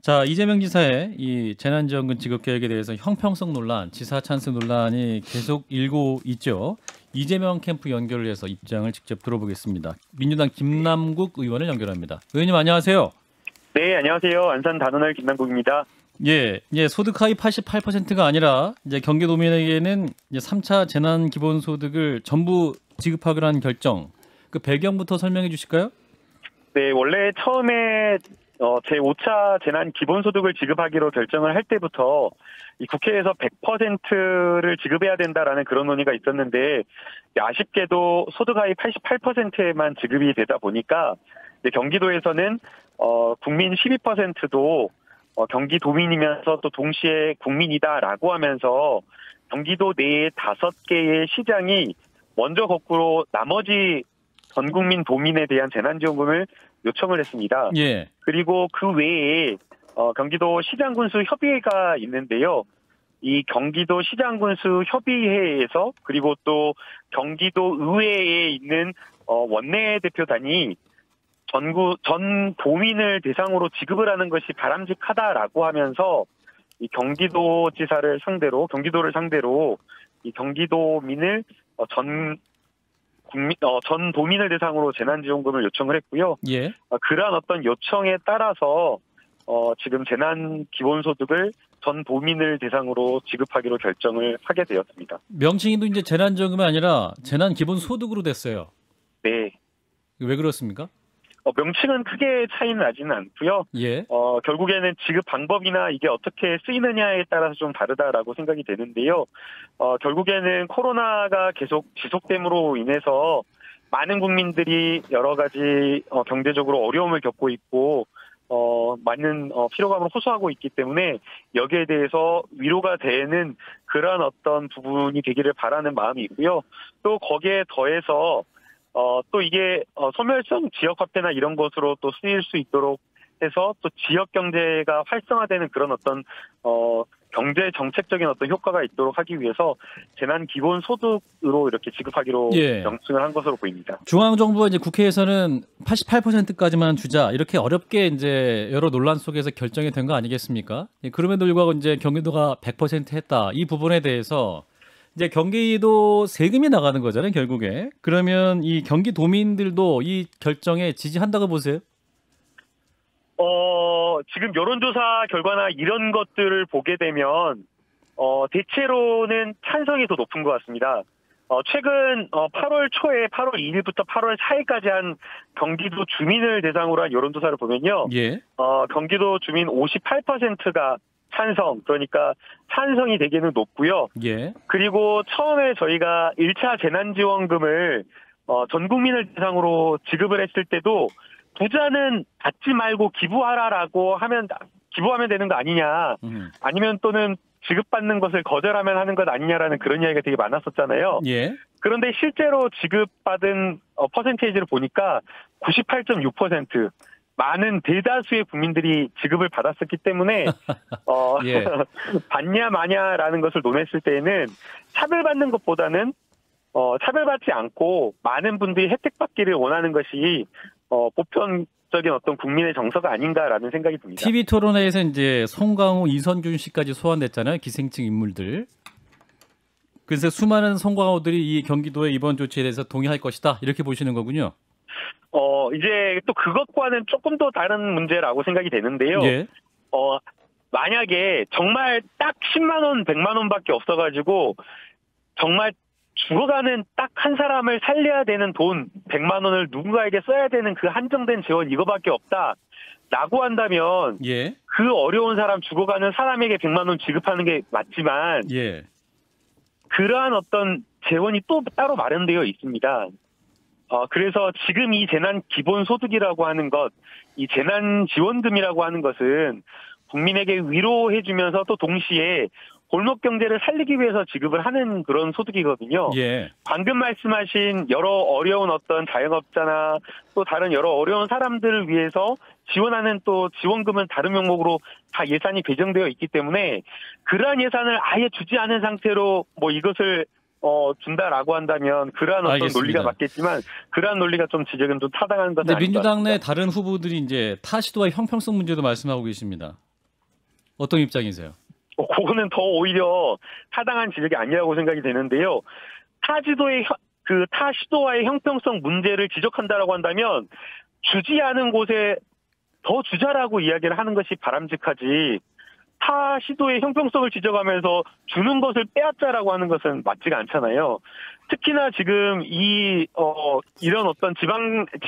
자, 이재명 지사의 이 재난지원금 지급 계획에 대해서 형평성 논란, 지사 찬스 논란이 계속 일고 있죠. 이재명 캠프 연결을 해서 입장을 직접 들어보겠습니다. 민주당 김남국 의원을 연결합니다. 의원님 안녕하세요. 네, 안녕하세요. 안산 단원을 김남국입니다. 예, 소득 하위 88%가 아니라 이제 경기도민에게는 이제 3차 재난 기본소득을 전부 지급하기로 한 결정. 그 배경부터 설명해 주실까요? 네, 원래 처음에 제5차 재난 기본소득을 지급하기로 결정을 할 때부터 이 국회에서 100%를 지급해야 된다라는 그런 논의가 있었는데 아쉽게도 소득 하위 88%에만 지급이 되다 보니까 경기도에서는 국민 12%도 경기도민이면서 또 동시에 국민이다라고 하면서 경기도 내에 5개의 시장이 먼저 거꾸로 나머지 전 국민 도민에 대한 재난지원금을 요청을 했습니다. 예. 그리고 그 외에 경기도 시장군수 협의회가 있는데요. 이 경기도 시장군수 협의회에서 그리고 또 경기도 의회에 있는 원내대표단이 전 도민을 대상으로 지급을 하는 것이 바람직하다라고 하면서 이 경기도를 상대로 이 경기도민을 전 도민을 대상으로 재난지원금을 요청을 했고요. 예. 그러한 어떤 요청에 따라서 지금 재난기본소득을 전 도민을 대상으로 지급하기로 결정을 하게 되었습니다. 명칭도 이제 재난지원금이 아니라 재난기본소득으로 됐어요. 네. 왜 그렇습니까? 명칭은 크게 차이는 나지는 않고요. 예. 결국에는 지급 방법이나 이게 어떻게 쓰이느냐에 따라서 좀 다르다라고 생각이 되는데요. 결국에는 코로나가 계속 지속됨으로 인해서 많은 국민들이 여러 가지 경제적으로 어려움을 겪고 있고 많은 피로감을 호소하고 있기 때문에 여기에 대해서 위로가 되는 그러한 어떤 부분이 되기를 바라는 마음이 있고요. 또 거기에 더해서 또 이게 소멸성 지역화폐나 이런 것으로 또 쓰일 수 있도록 해서 또 지역 경제가 활성화되는 그런 어떤 경제 정책적인 어떤 효과가 있도록 하기 위해서 재난 기본 소득으로 이렇게 지급하기로 명칭을 한 것으로 보입니다. 중앙 정부와 이제 국회에서는 88%까지만 주자 이렇게 어렵게 이제 여러 논란 속에서 결정이 된 거 아니겠습니까? 그럼에도 불구하고 이제 경기도가 100% 했다. 이 부분에 대해서 이제 경기도 세금이 나가는 거잖아요, 결국에. 그러면 이 경기도민들도 이 결정에 지지한다고 보세요? 지금 여론조사 결과나 이런 것들을 보게 되면 대체로는 찬성이 더 높은 것 같습니다. 최근 8월 초에 8월 2일부터 8월 4일까지 한 경기도 주민을 대상으로 한 여론조사를 보면요. 예. 경기도 주민 58%가 찬성, 그러니까 찬성이 되기는 높고요. 예. 그리고 처음에 저희가 1차 재난지원금을 전 국민을 대상으로 지급을 했을 때도 부자는 받지 말고 기부하라라고 기부하면 되는 거 아니냐, 아니면 또는 지급받는 것을 거절하면 하는 것 아니냐라는 그런 이야기가 되게 많았었잖아요. 예. 그런데 실제로 지급받은 퍼센테이지를 보니까 98.6%. 많은 대다수의 국민들이 지급을 받았었기 때문에 예. 받냐 마냐라는 것을 논했을 때에는 차별받는 것보다는 차별받지 않고 많은 분들이 혜택받기를 원하는 것이 보편적인 어떤 국민의 정서가 아닌가라는 생각이 듭니다. TV 토론회에서 이제 송강호, 이선균 씨까지 소환됐잖아요. 기생충 인물들. 그래서 수많은 송강호들이 이 경기도의 이번 조치에 대해서 동의할 것이다. 이렇게 보시는 거군요. 이제 또 그것과는 조금 더 다른 문제라고 생각이 되는데요. 예. 만약에 정말 딱 10만 원, 100만 원밖에 없어가지고 정말 죽어가는 딱 한 사람을 살려야 되는 돈 100만 원을 누군가에게 써야 되는 그 한정된 재원 이거밖에 없다라고 한다면 예. 그 어려운 사람 죽어가는 사람에게 100만 원 지급하는 게 맞지만 예. 그러한 어떤 재원이 또 따로 마련되어 있습니다. 그래서 지금 이 재난 기본소득이라고 하는 것, 이 재난 지원금이라고 하는 것은 국민에게 위로해주면서 또 동시에 골목 경제를 살리기 위해서 지급을 하는 그런 소득이거든요. 예. 방금 말씀하신 여러 어려운 어떤 자영업자나 또 다른 여러 어려운 사람들을 위해서 지원하는 또 지원금은 다른 명목으로 다 예산이 배정되어 있기 때문에 그러한 예산을 아예 주지 않은 상태로 뭐 이것을 준다라고 한다면 그러한 어떤 알겠습니다. 논리가 맞겠지만 그러한 논리가 좀 지적은 좀 타당한 것은 아닌 것 민주당 내 같습니다. 다른 후보들이 이제 타시도와 형평성 문제도 말씀하고 계십니다. 어떤 입장이세요? 그거는 더 오히려 타당한 지적이 아니라고 생각이 되는데요. 타 시도와의 형평성 문제를 지적한다라고 한다면 주지 않은 곳에 더 주자라고 이야기를 하는 것이 바람직하지, 타 시도의 형평성을 지적하면서 주는 것을 빼앗자라고 하는 것은 맞지가 않잖아요. 특히나 지금 이런 어떤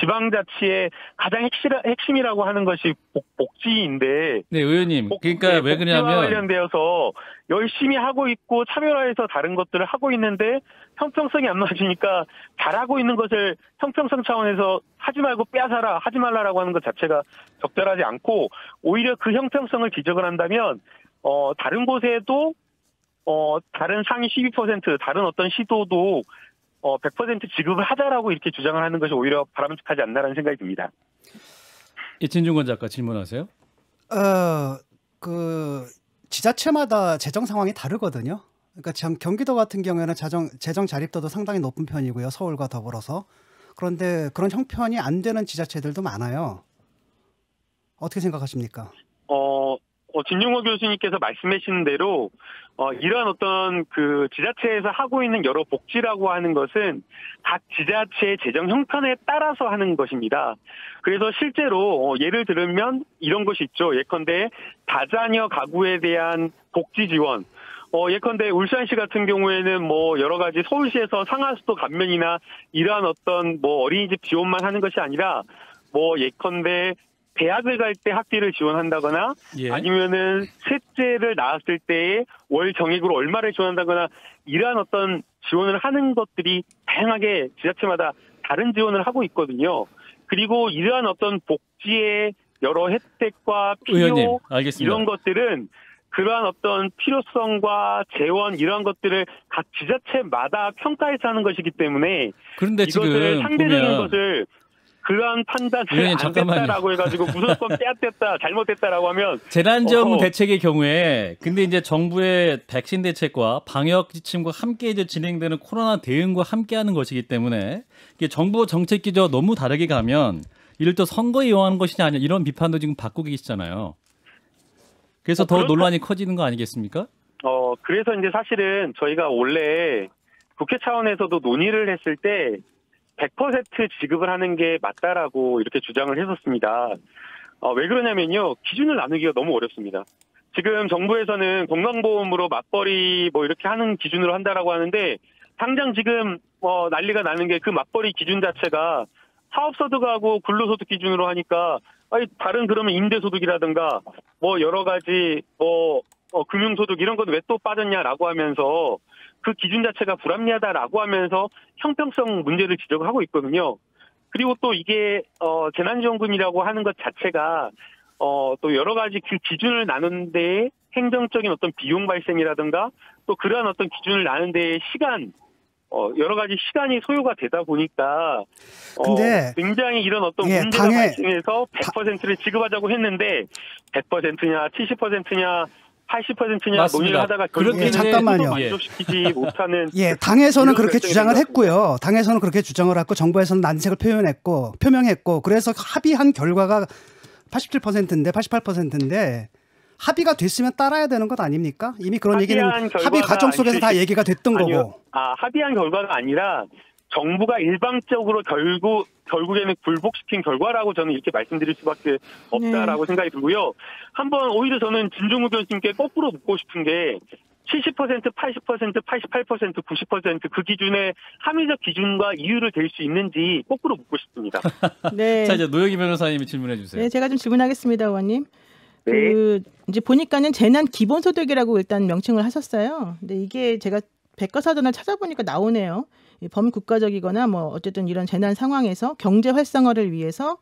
지방자치의 가장 핵심이라고 하는 것이 복지인데. 네, 의원님. 그러니까 왜 그러냐면 복지와 관련되어서 열심히 하고 있고 차별화해서 다른 것들을 하고 있는데 형평성이 안 맞으니까 잘하고 있는 것을 형평성 차원에서 하지 말고 빼앗아라, 하지 말라라고 하는 것 자체가 적절하지 않고, 오히려 그 형평성을 지적을 한다면 다른 곳에도 다른 상위 12%, 다른 어떤 시도도 100% 지급을 하자라고 이렇게 주장을 하는 것이 오히려 바람직하지 않나라는 생각이 듭니다. 진중권 작가 질문하세요. 그 지자체마다 재정 상황이 다르거든요. 그러니까 경기도 같은 경우에는 재정 자립도도 상당히 높은 편이고요. 서울과 더불어서. 그런데 그런 형편이 안 되는 지자체들도 많아요. 어떻게 생각하십니까? 진중호 교수님께서 말씀하신 대로 이러한 어떤 그 지자체에서 하고 있는 여러 복지라고 하는 것은 각 지자체의 재정 형편에 따라서 하는 것입니다. 그래서 실제로 예를 들면 이런 것이 있죠. 예컨대 다자녀 가구에 대한 복지 지원. 예컨대 울산시 같은 경우에는 여러 가지 서울시에서 상하수도 감면이나 이러한 어떤 어린이집 지원만 하는 것이 아니라 예컨대 대학을 갈 때 학비를 지원한다거나, 예, 아니면은 셋째를 낳았을 때에 월 정액으로 얼마를 지원한다거나, 이러한 어떤 지원을 하는 것들이 다양하게 지자체마다 다른 지원을 하고 있거든요. 그리고 이러한 어떤 복지의 여러 혜택과 필요, 의원님, 이런 것들은 그러한 어떤 필요성과 재원 이러한 것들을 각 지자체마다 평가해서 하는 것이기 때문에, 그런데 이것을 지금 상대적인 것을 그러한 판단을 안 됐다라고 해가지고 무조건 빼앗겼다, 잘못됐다라고 하면 재난지원금 대책의 경우에 근데 이제 정부의 백신 대책과 방역 지침과 함께 이제 진행되는 코로나 대응과 함께하는 것이기 때문에 이게 정부 정책 기조가 너무 다르게 가면 이를 또 선거에 이용하는 것이냐 아니냐 이런 비판도 지금 받고 계시잖아요. 그래서 더 논란이 커지는 거 아니겠습니까? 그래서 이제 사실은 저희가 원래 국회 차원에서도 논의를 했을 때 100% 지급을 하는 게 맞다라고 이렇게 주장을 했었습니다. 왜 그러냐면요. 기준을 나누기가 너무 어렵습니다. 지금 정부에서는 건강보험으로 맞벌이 이렇게 하는 기준으로 한다라고 하는데, 당장 지금 난리가 나는 게 그 맞벌이 기준 자체가 사업소득하고 근로소득 기준으로 하니까 다른 그러면 임대소득이라든가 여러 가지 금융소득 이런 건 왜 또 빠졌냐라고 하면서 그 기준 자체가 불합리하다라고 하면서 형평성 문제를 지적을 하고 있거든요. 그리고 또 이게 재난지원금이라고 하는 것 자체가 또 여러 가지 그 기준을 나눈 데에 행정적인 어떤 비용 발생이라든가 또 그러한 어떤 기준을 나눈 데에 시간, 여러 가지 시간이 소요가 되다 보니까 근데 굉장히 이런 어떤 문제가 발생해서 100%를 지급하자고 했는데 100%냐 70%냐 80%냐 논의를 하다가 그렇게 잠깐만요. 만족시키지 못하는 당에서는 그렇게 주장을 했고요. 당에서는 그렇게 주장을 했고 정부에서는 난색을 표명했고 그래서 합의한 결과가 87%인데 88%인데 합의가 됐으면 따라야 되는 것 아닙니까? 이미 그런 얘기는 합의 과정 속에서 다 얘기가 됐던 거고. 합의한 결과가 아니라 정부가 일방적으로 결국에는 굴복시킨 결과라고 저는 이렇게 말씀드릴 수밖에 없다라고 생각이 들고요. 한번 오히려 저는 진중우 교수님께 거꾸로 묻고 싶은 게 70%, 80%, 88%, 90% 그 기준의 합리적 기준과 이유를 댈 수 있는지 거꾸로 묻고 싶습니다. 네. 자, 이제 노영희 변호사님이 질문해 주세요. 네, 제가 좀 질문하겠습니다, 의원님. 네. 이제 보니까는 재난 기본소득이라고 일단 명칭을 하셨어요. 근데 이게 제가 백과사전을 찾아보니까 나오네요. 범국가적이거나 어쨌든 이런 재난 상황에서 경제 활성화를 위해서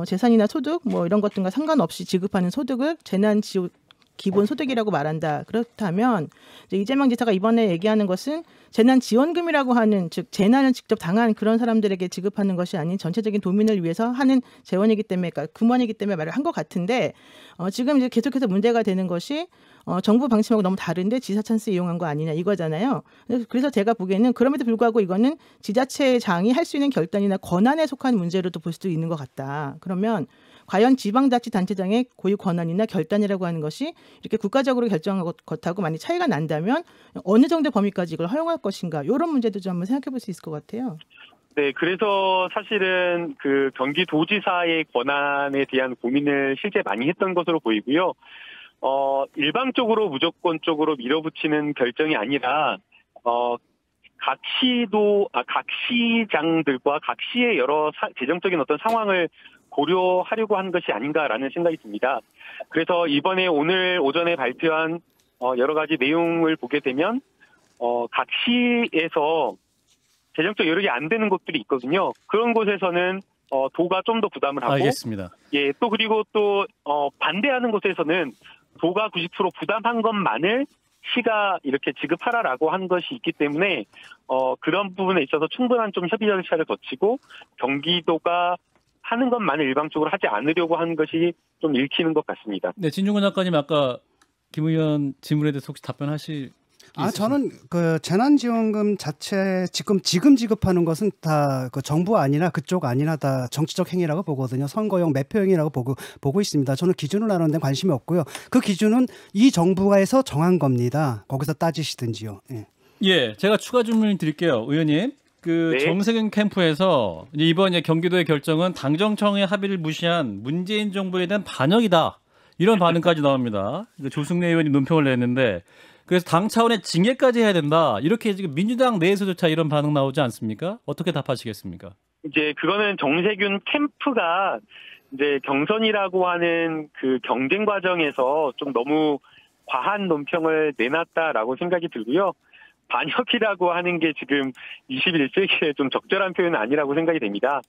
재산이나 소득 이런 것들과 상관없이 지급하는 소득을 기본소득이라고 말한다. 그렇다면 이재명 지사가 이번에 얘기하는 것은 재난지원금이라고 하는, 즉 재난을 직접 당한 그런 사람들에게 지급하는 것이 아닌 전체적인 도민을 위해서 하는 재원이기 때문에, 그러니까 금원이기 때문에 말을 한 것 같은데, 지금 이제 계속해서 문제가 되는 것이 정부 방침하고 너무 다른데 지사 찬스 이용한 거 아니냐 이거잖아요. 그래서 제가 보기에는 그럼에도 불구하고 이거는 지자체장이 할 수 있는 결단이나 권한에 속한 문제로도 볼 수도 있는 것 같다. 그러면 과연 지방자치단체장의 고유 권한이나 결단이라고 하는 것이 이렇게 국가적으로 결정한 것하고 많이 차이가 난다면 어느 정도 범위까지 이걸 허용할 것인가 이런 문제도 좀 한번 생각해 볼 수 있을 것 같아요. 네, 그래서 사실은 그 경기도지사의 권한에 대한 고민을 실제 많이 했던 것으로 보이고요. 일방적으로 무조건적으로 밀어붙이는 결정이 아니라 각 시장들과 각 시의 여러 재정적인 어떤 상황을 고려하려고 한 것이 아닌가라는 생각이 듭니다. 그래서 이번에 오늘 오전에 발표한 여러 가지 내용을 보게 되면 각 시에서 재정적 여력이 안 되는 곳들이 있거든요. 그런 곳에서는 도가 좀 더 부담을 하고, 알겠습니다. 예, 또 그리고 또 반대하는 곳에서는 도가 90% 부담한 것만을 시가 이렇게 지급하라라고 한 것이 있기 때문에 그런 부분에 있어서 충분한 좀 협의 절차를 거치고 경기도가 하는 것만을 일방적으로 하지 않으려고 하는 것이 좀 읽히는 것 같습니다. 네, 진중권 작가님 아까 김 의원 질문에 대해서 혹시 답변하실? 저는 그 재난지원금 자체 지금 지급하는 것은 다 그 정부 아니나 그쪽 아니나 다 정치적 행위라고 보거든요. 선거용 매표행위라고 보고 있습니다. 저는 기준을 나누는 데 관심이 없고요. 그 기준은 이 정부가에서 정한 겁니다. 거기서 따지시든지요. 예. 예, 제가 추가 질문 드릴게요, 의원님. 그 네. 정세균 캠프에서 이번 경기도의 결정은 당정청의 합의를 무시한 문재인 정부에 대한 반역이다. 이런 반응까지 나옵니다. 조승래 의원이 논평을 냈는데 그래서 당 차원의 징계까지 해야 된다. 이렇게 지금 민주당 내에서조차 이런 반응 나오지 않습니까? 어떻게 답하시겠습니까? 이제 그거는 정세균 캠프가 이제 경선이라고 하는 그 경쟁 과정에서 좀 너무 과한 논평을 내놨다라고 생각이 들고요. 반역이라고 하는 게 지금 21세기에 좀 적절한 표현은 아니라고 생각이 됩니다.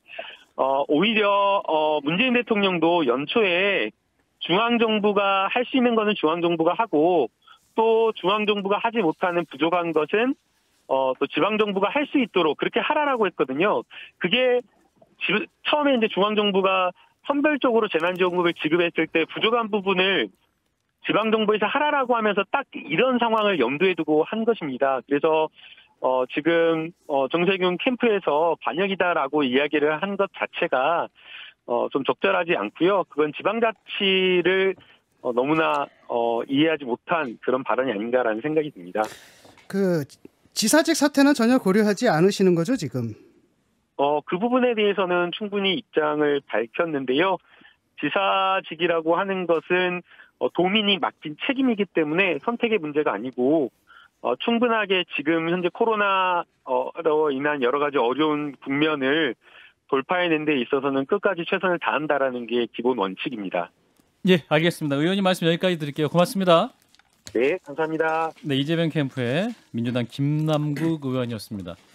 오히려 문재인 대통령도 연초에 중앙정부가 할 수 있는 거는 중앙정부가 하고 또 중앙정부가 하지 못하는 부족한 것은 또 지방정부가 할 수 있도록 그렇게 하라라고 했거든요. 그게 처음에 이제 중앙정부가 선별적으로 재난지원금을 지급했을 때 부족한 부분을 지방정부에서 하라라고 하면서 딱 이런 상황을 염두에 두고 한 것입니다. 그래서 지금 정세균 캠프에서 반역이다라고 이야기를 한 것 자체가 좀 적절하지 않고요. 그건 지방자치를 너무나 이해하지 못한 그런 발언이 아닌가라는 생각이 듭니다. 그 지사직 사퇴는 전혀 고려하지 않으시는 거죠, 지금? 그 부분에 대해서는 충분히 입장을 밝혔는데요. 지사직이라고 하는 것은 도민이 맡긴 책임이기 때문에 선택의 문제가 아니고 충분하게 지금 현재 코로나로 인한 여러 가지 어려운 국면을 돌파해낸 데 있어서는 끝까지 최선을 다한다라는 게 기본 원칙입니다. 예, 알겠습니다. 의원님 말씀 여기까지 드릴게요. 고맙습니다. 네, 감사합니다. 네, 이재명 캠프의 민주당 김남국 의원이었습니다.